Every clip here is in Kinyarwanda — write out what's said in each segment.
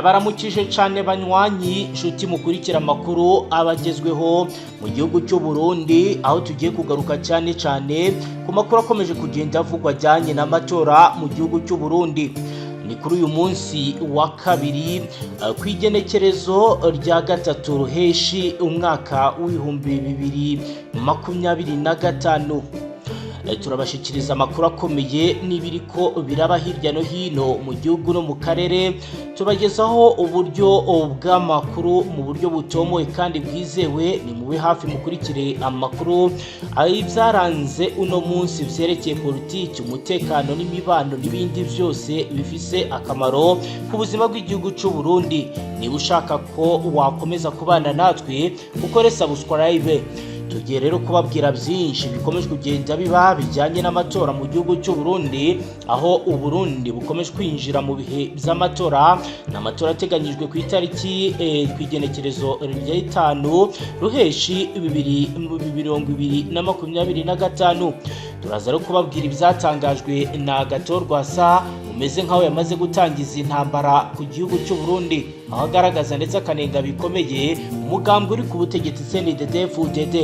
ndabaramukije cyane banywanyi nshuti mukurikira amakuru abagezweho mu gihugu cy'u Burundi, aho tugiye kugaruka cyane ku makuru akomeje kugenda avugwa ajyanye n'amatora mu gihugu cy'u Burundi. Ni kuri uyu munsi wa kabiri ku igenekerezo rya gatatu ruheshi umwaka w'2025 turabashikiriza amakuru akomeye n'ibiriko biraba hirya no hino mu gihugu no mu karere, tubagezaho uburyo bw'amakuru mu buryo butomoye kandi bwizewe. Ni mube hafi mukurikire amakuru ibyaranze uno munsi vyerekeye politiki, umutekano n'imibano n'ibindi byose bifise akamaro ku buzima bw'igihugu cy'u Burundi. Niba ushaka ko wakomeza kubana natwe ukore subscribe. Tugiye rero kubabwira byinshi bikomeje kugenda biba bijyanye n'amatora mu gihugu cy'u Burundi, aho u Burundi bukomeje kwinjira mu bihe by'amatora. N'amatora ateganyijwe ku itariki ku igenekerezo rya 5 ruheshi 2025. Turaza rero kubabwira ibyatangajwe na Gatorwasa umeze nkaho yamaze gutangiza intambara ku gihugu cy'u Burundi, aho agaragaza ndetse akanenga bikomeye umugambwe uri ku butegetsi CNDD-FDD.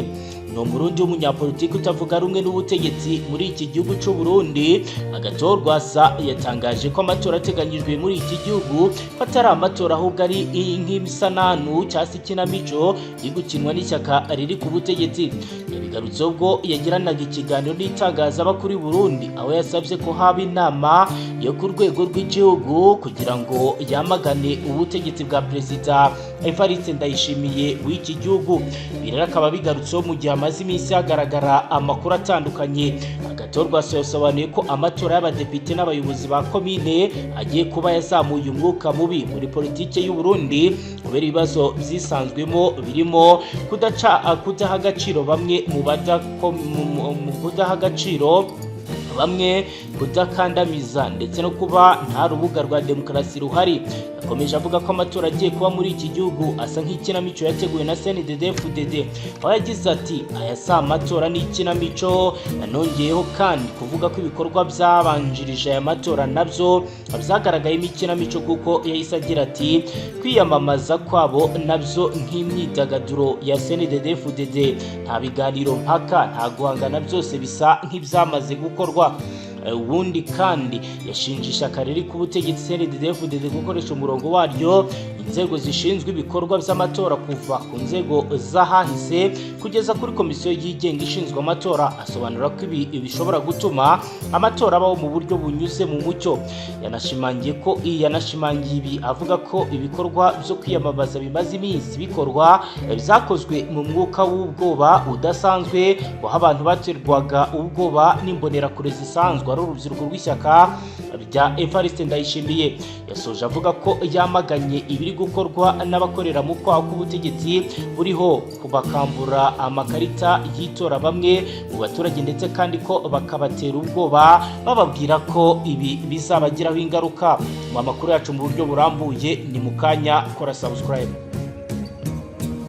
No Murundi w'umunyapolitiki utavuga rumwe n'ubutegetsi muri iki gihugu cy'u Burundi, Gatorwasa yatangaje ko amatora ateganyijwe muri iki gihugu atari amatora ahubwo ari nk'imisananu cyangwa se ikinamico iri gukinwa n'ishyaka riri ku butegetsi. Yabigarutse ubwo yagiranaga ikiganiro n'itangazamakuru i Burundi, aho yasabye ko haba inama yo ku rwego rw'igihugu kugira ngo yamagane ubutegetsi bwa Perezida Evariste Ndayishimiye w'iki gihugu. Birera akaba bigarutseho mu gihe amaze iminsi hagaragara amakuru atandukanye. Gatorwasa yasobanuye ko amatora y'abadepite n'abayobozi ba komine agiye kuba yazamuye umwuka mubi muri politike y'u Burundi kubera ibibazo byisanzwemo birimo kudaha agaciro bamwe mu kudaha agaciro bamwe, kudakandamiza ndetse no kuba nta rubuga rwa demokarasi ruhari. Yakomeje avuga ko amatora agiye kuba muri iki gihugu asa nk'ikinamico yateguwe na CNDD-FDD, aho yagize ati aya si amatora ni ikinamico. Yanongeyeho kandi kuvuga ko ibikorwa byabanjirije aya matora nabyo byagaragayemo ikinamico, kuko yahise agira ati kwiyamamaza kwabo nabyo nk'imyidagaduro ya CNDD-FDD, nta biganiro mpaka, nta guhangana, byose bisa nk'ibyamaze gukorwa. Ubundi kandi yashinje ishyaka riri ku butegetsi CNDD-FDD gukoresha umurongo waryo inzego zishinzwe ibikorwa by'amatora kuva ku nzego z'ahahise kugeza kuri komisiyo yigenga ishinzwe amatora. Asobanura ko ibi bishobora gutuma amatora abaho mu buryo bunyuze mu mucyo. Yanashimangiye ibi avuga ko ibikorwa byo kwiyamamaza bimaze iminsi bikorwa byakozwe mu mwuka w'ubwoba udasanzwe, aho abantu baterwaga ubwoba n'imbonerakure zisanzwe ari urubyiruko rw'ishyaka rya Evariste Ndayishimiye. Yasoje avuga ko yamaganye ibiri gukorwa n'abakorera mu kwaha k'ubutegetsi buriho kubakambura amakarita y'itora bamwe mu baturage, ndetse kandi ko bakabatera ubwoba bababwira ko ibi bizabagiraho ingaruka. Mu makuru yacu mu buryo burambuye ni mukanya, kora subscribe.